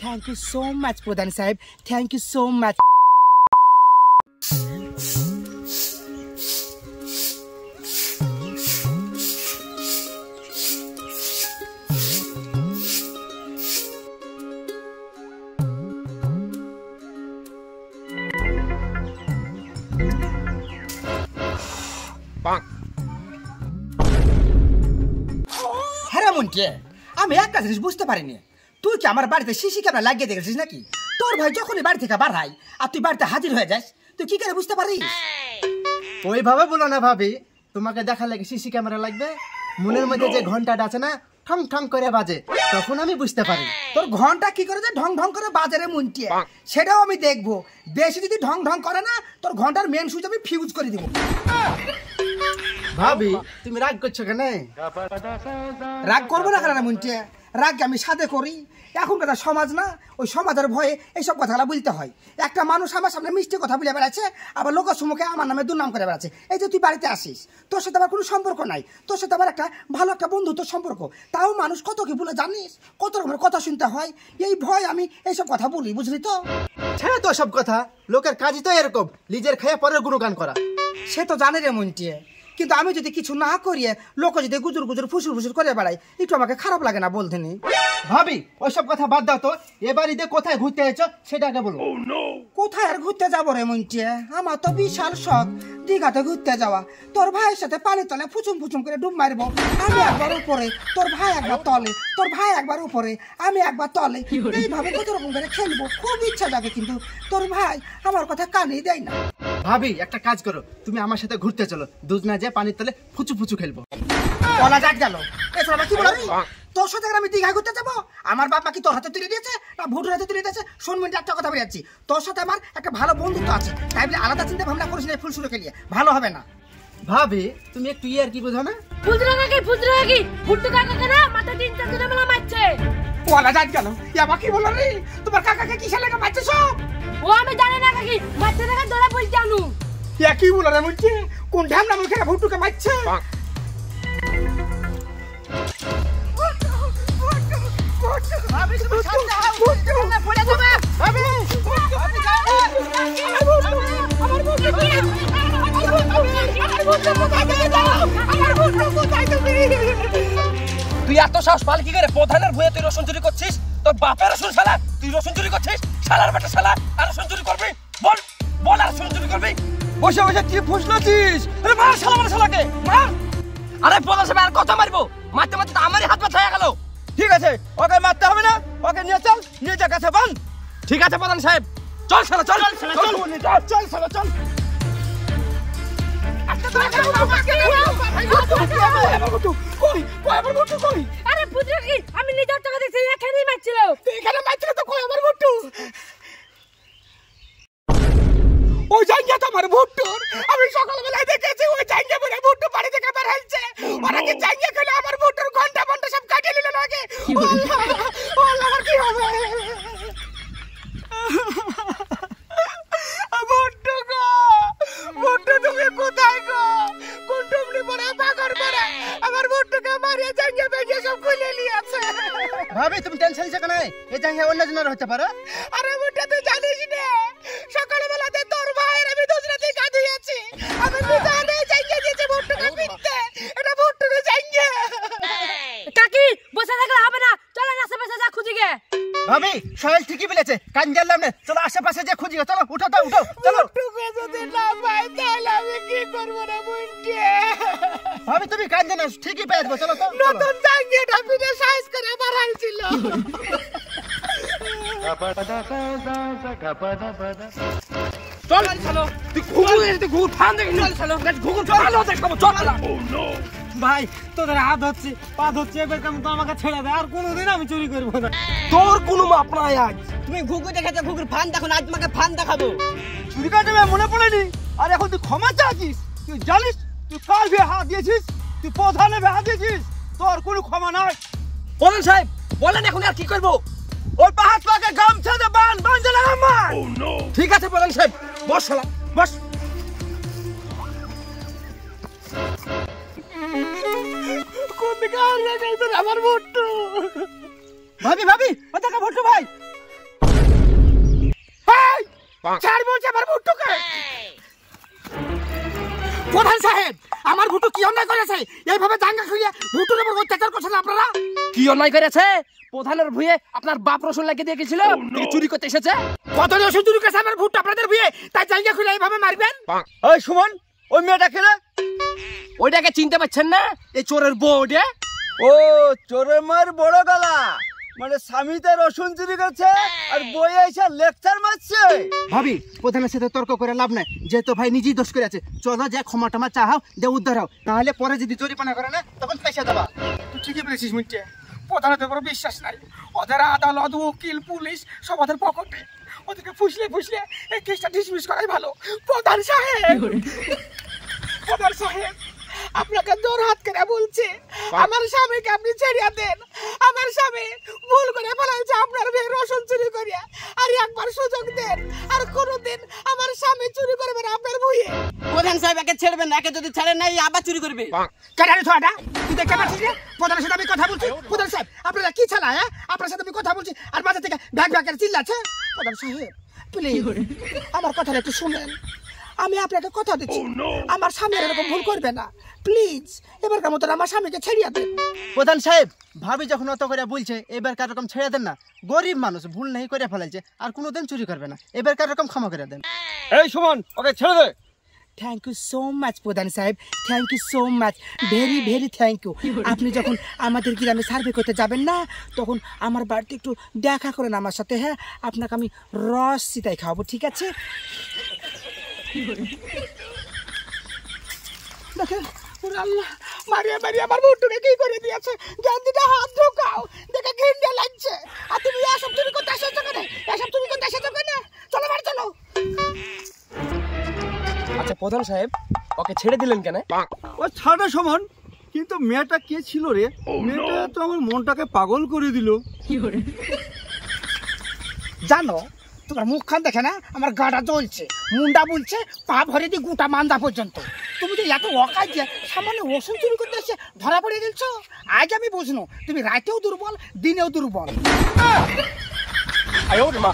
Thank you so much, Pradhan Sahib. Thank you so much. আমি একটা জিনিস বুঝতে পারিনি, তুই কি আমার বাড়িতে সিসি ক্যামেরা লাগিয়ে দেখেছিস নাকি? তোর ভাই যখনই বাড়ি থেকে বার হয় আর তুই বাড়িতে হাজির হয়ে যাস, তুই কি করে বুঝতে পারিস? ওইভাবে বলো না ভাবি, তোমাকে দেখা লাগে সিসি ক্যামেরা লাগবে, মনের মধ্যে যে ঘন্টাটা আছে না ঠং ঠং করে বাজে, তখন আমি বুঝতে পারি। তোর ঘন্টা কি করে যে ঢং ঢং করে বাজে রে মুন্টিয়ে, সেটাও আমি দেখবো। বেশি যদি ঢং ঢং করে না, তোর ঘন্টার মেন সুইচ আমি ফিউজ করে দিব। ভাবি তুমি রাগ করছো কেন? রাগ করবো না কেন মুন্টিয়ে, রাগ আমি সাথে করি। এখনকার সমাজ না, ওই সমাজের ভয়ে এইসব কথাগুলো বলতে হয়। একটা মানুষ আমার সামনে মিষ্টি কথা বলে বেড়াচ্ছে, আবার লোকের সম্মুখে আমার নামে দুর্নাম করে বেড়াচ্ছে। এই যে তুই বাড়িতে আসিস, তোর সাথে আমার কোনো সম্পর্ক নাই, তোর সাথে আমার একটা ভালো একটা বন্ধুত্ব সম্পর্ক, তাও মানুষ কত কি বলে জানিস, কত রকমের কথা শুনতে হয়। এই ভয় আমি এইসব কথা বলি, বুঝলি তো? ছেড়ে তো সব কথা, লোকের কাজই তো এরকম, নিজের খেয়ে পরের গুণগান করা। সে তো জানে রে মুন্টিয়ে, কিন্তু আমি যদি কিছু না করিয়ে লোক যদি গুজুর গুজুর ফুসুর ফুসুর করে বেড়াই, একটু আমাকে খারাপ লাগে না বলতে নি? ভাবি ওইসব কথা বাদ দাও তো, এবার ঈদে কোথায় ঘুরতে এসেছো সেটা আগে বলো। কোথায় আর ঘুরতে যাবো রে মুন্টিয়ে, আমার তো বিশাল শখ দীঘাতে ঘুরতে যাওয়া। তোর ভাইয়ের সাথে পানির তলে ফুচুম ফুচুম করে ডুব মারবো। আমি একবার উপরে, তোর ভাই একবার তলে, তোর ভাই একবার উপরে, আমি একবার তলে, এইভাবে কত রকম করে খেলবো। খুব ইচ্ছা যাবে, কিন্তু তোর ভাই আমার কথা কানেই দেয় না। ভাবি একটা কাজ করো, তুমি আমার সাথে ঘুরতে চলো, দুজনা যে পানির তলে ফুচু ফুচু খেলবো। বলা যাক গেল, এছাড়া কি বলবি? তোর সাথে আমি দীঘায় ঘুরতে যাবো? আমার বাবা কি তোর হাতে তুলে দিয়েছে না ভুটুর হাতে তুলে দিয়েছে? শোন মিনিট একটা কথা বলে যাচ্ছি, তোর সাথে আমার একটা ভালো বন্ধুত্ব আছে, তাই বলে আলাদা চিন্তা ভাবনা করিস না ফুল শুরু খেলিয়ে, ভালো হবে না। ভাবি তুমি একটু ইয়ার কি বোঝো না? ফুজরাগি ভুট্টু কাকাকে না মাথা তিন চার দিনে মেলা মারছে। বলা যাক গেল, ইয়াবা কি বলো রে? তোমার কাকাকে কিসের লেগে মারছে সব? ও আমি জানি না কাকি, মারছে দেখা ধরে বলছি আনু। ইয়া কি বলো রে মুন্টি, কোন ঢামনা মুখে ভুট্টুকে মারছে? ভাবি তুমি সামনে আও, ভুট্টু না পড়ে যাবে। ভাবি আমার ভুট্টু তুই এত সাহস পাল কি করে? প্রধানের ভয়ে তুই রসুন চুরি করছিস? তোর বাপের রসুন শালা, তুই রসুন চুরি করছিস? শালার বেটা শালা, আর রসুন চুরি করবি? বল বল, আর রসুন চুরি করবি? বসে বসে কি ফুসলাছিস? আরে মার শালা, মার শালাকে মার। আরে প্রধান সাহেব আর কত মারবো? মারতে মারতে আমারই হাত পা ছায়া গেল। ঠিক আছে, ওকে মারতে হবে না, ওকে নিয়ে চল, নিয়ে যা কাছে বান। ঠিক আছে প্রধান সাহেব, চল শালা, চল চল চল শালা, চল। আরে ফুজরাগি আমি নিজের টাকা দিয়েছি, এখানেই মারছিল। এখানে মারছিল তো, কই আমার ভুট্টু? ওই জায়গা তো আমার ভুট্টুর, আমি সকালবেলায় দেখেছি ওই জায়গা পরে ভুট্টু বাড়ি থেকে বের হচ্ছে। ওরা কি জায়গা খেলে আমার ভুট্টুর ঘন্টা ঘন্টা সব কাটিয়ে নিল নাকি? আল্লাহ কি হবে? ভুট্টু গো, ভুট্টু তুমি কোথায় গো? কোন টুমনি পরে পাগর পরে আমার ভুট্টুকে মারিয়ে জায়গা বেরিয়ে সব খুলে নিয়েছে। ভাবি তুমি টেনশন নিছো কেন? এই জায়গা অন্য জনের হতে পারে। আরে ভুট্টু তুই জানিস না, সকালবেলাতে তোর ভাইয়ের আমি দুজনেতে কাঁদিয়েছি, আমি দুজনে জায়গা দিয়েছি ভুট্টুকে পিটতে। এটা ভুট্টুর জায়গা। কাকি বসে থাকলে হবে না, চলো আশেপাশে যা খুঁজি গে। ভাবি সোহেল ঠিকই বলেছে, কান গেলাম না, চলো আশেপাশে যে খুঁজি, চলো উঠো তো, উঠো চলো। ভুট্টুকে যদি না পাই তাহলে আমি কি করবো রে মুন্টি? ভাবি তুমি কান না, ঠিকই পেয়ে যাবো, চলো তো। নতুন জায়গাটা পিঠে সাইজ করে বাড়াইছিল। চল চলো, তুই ঘুঘুর ফান দেখি, চল চলো, ঘুঘুর চলো দেখাবো, চল। ভাই তোদের হাত হচ্ছে পা হচ্ছে, এবার কেমন তো আমাকে ছেড়ে দে, আর কোনোদিন আমি চুরি করবো না। তোর কোনো মাপ নাই আজ। তুমি ঘুঘু দেখেছো, ঘুঘুর ফান দেখো না, আজ তোমাকে ফান দেখাবো। চুরি করতে মনে পড়েনি? আর এখন তুই ক্ষমা চাচ্ছিস? তুই জানিস তুই কার বিয়ে হাত দিয়েছিস? তুই প্রধানে বিয়ে হাত দিয়েছিস, তোর কোনো ক্ষমা নাই। প্রধান সাহেব বলেন এখন আর কি করবো? ওই পাহাড় পাকে গামছা দে, বান বান জ্বালা আমার। ঠিক আছে প্রধান সাহেব, বস শালা বস। কোন দিকে হারিয়ে গেছে আমার ভুট্টু। ভাবি ভাবি ও দেখা ভুট্টু ভাই। এই, ছাড় বলছে আমার ভুট্টুকে। প্রধান সাহেব, আমার ভুট্টু কি অন্যায় করেছে? এইভাবে দাঙ্গা খুঁড়িয়ে ভুট্টুর উপর অত্যাচার করছেন আপনারা। কি অন্যায় করেছে? প্রধানের ভুঁয়ে আপনার বাপ রসুন লাগিয়ে দিয়ে গেছিল, চুরি করতে এসেছে। কত রসুন চুরি করেছে আমার ভুট্টু আপনাদের ভুঁয়ে, তাই জায়গা খুলে এইভাবে মারবেন? ওই সুমন, ওই মেয়েটা কে রে? ওইটাকে চিনতে পারছেন না? এই চোরের বউ ওটা। ও চোরের মার বড় গলা, মানে স্বামীতে রসুন চুরি করছে আর বইয়ে এসে লেকচার মারছে। ভাবি প্রধানের সাথে তর্ক করে লাভ নাই, যেহেতু ভাই নিজেই দোষ করে আছে। চলো যে ক্ষমা টমা চাহাও, যে উদ্ধার হও, তাহলে পরে যদি জরিমানা করে না তখন পয়সা দেবা। তুই ঠিকই বলেছিস মুন্টে, প্রধানের উপর বিশ্বাস নাই। ওদের আদালত, উকিল, পুলিশ সব ওদের পকেটে। ওদেরকে ফুসলে ফুসলে এই কেসটা ডিসমিস করাই ভালো। প্রধান সাহেব, প্রধান সাহেব, আপনাকে জোর হাত করে বলছে, আমার স্বামীকে আপনি ছেড়িয়ে দেন। আমার স্বামী ভুল করে ফেলাইছে আপনার মেয়ে রসুন চুরি করিয়া। আর একবার সুযোগ দেন, আর কোনোদিন আমার স্বামী চুরি করবে না আপনার ভুঁইয়ে। প্রধান সাহেব একে ছেড়বেন না, একে যদি ছাড়েন নাই আবার চুরি করবে। কেন ছোয়াটা তুই দেখতে পাচ্ছিস না প্রধানের সাথে আমি কথা বলছি? প্রধান সাহেব, আপনারা কি চালা? হ্যাঁ, আপনার সাথে আমি কথা বলছি আর বাজার থেকে ব্যাগ ব্যাগের চিল্লাচ্ছে। প্রধান সাহেব প্লিজ আমার কথাটা একটু শুনেন। আমি আপনাকে কথা দিচ্ছি, আমার স্বামী এরকম ভুল করবে না। প্লিজ এবারকার মতন আমার স্বামীকে ছেড়িয়ে দেন। প্রধান সাহেব, ভাবি যখন অত করে বলছে এবার কার রকম ছেড়ে দেন না। গরিব মানুষ, ভুল নেই করে ফেলাইছে, আর কোনোদিন চুরি করবে না। এবার কার রকম ক্ষমা করে দেন। এই সুমন, ওকে ছেড়ে দে। থ্যাংক ইউ সো মাচ প্রধান সাহেব, thank you so much, very very thank you. আপনি যখন আমাদের গ্রামে সার্ভে করতে যাবেন না, তখন আমার বাড়িতে একটু দেখা করেন আমার সাথে। হ্যাঁ, আপনাকে আমি রস সিটাই খাওয়াবো, ঠিক আছে? দেখেন, ওরে আল্লাহ, মারিয়া মারিয়া আমার ভুট্টুকে কি করে দিয়েছে। গান্ধীটা হাত ঢোকাও, দেখে ঘৃণা লাগছে। আর তুমি এসব চুরি করতে এসেছো কেন? এসব চুরি করতে এসেছো কেন? চলো বাড়ি চলো। আচ্ছা প্রধান সাহেব, ওকে ছেড়ে দিলেন কেন? ও ছাড়া সমান, কিন্তু মেয়েটা কে ছিল রে? মেয়েটা তো আমার মনটাকে পাগল করে দিল। জানো, তোমার মুখখান দেখে না আমার গাটা জ্বলছে, মুন্ডা বলছে, পা ভরে দিয়ে গোটা মান্দা পর্যন্ত। তুমি তো এত অকাজ যে সামান্য ওষুধ চুরি করতে এসে ধরা পড়ে গেছো। আজ আমি বুঝলো তুমি রাতেও দুর্বল, দিনেও দুর্বল। আয় ওরে মা।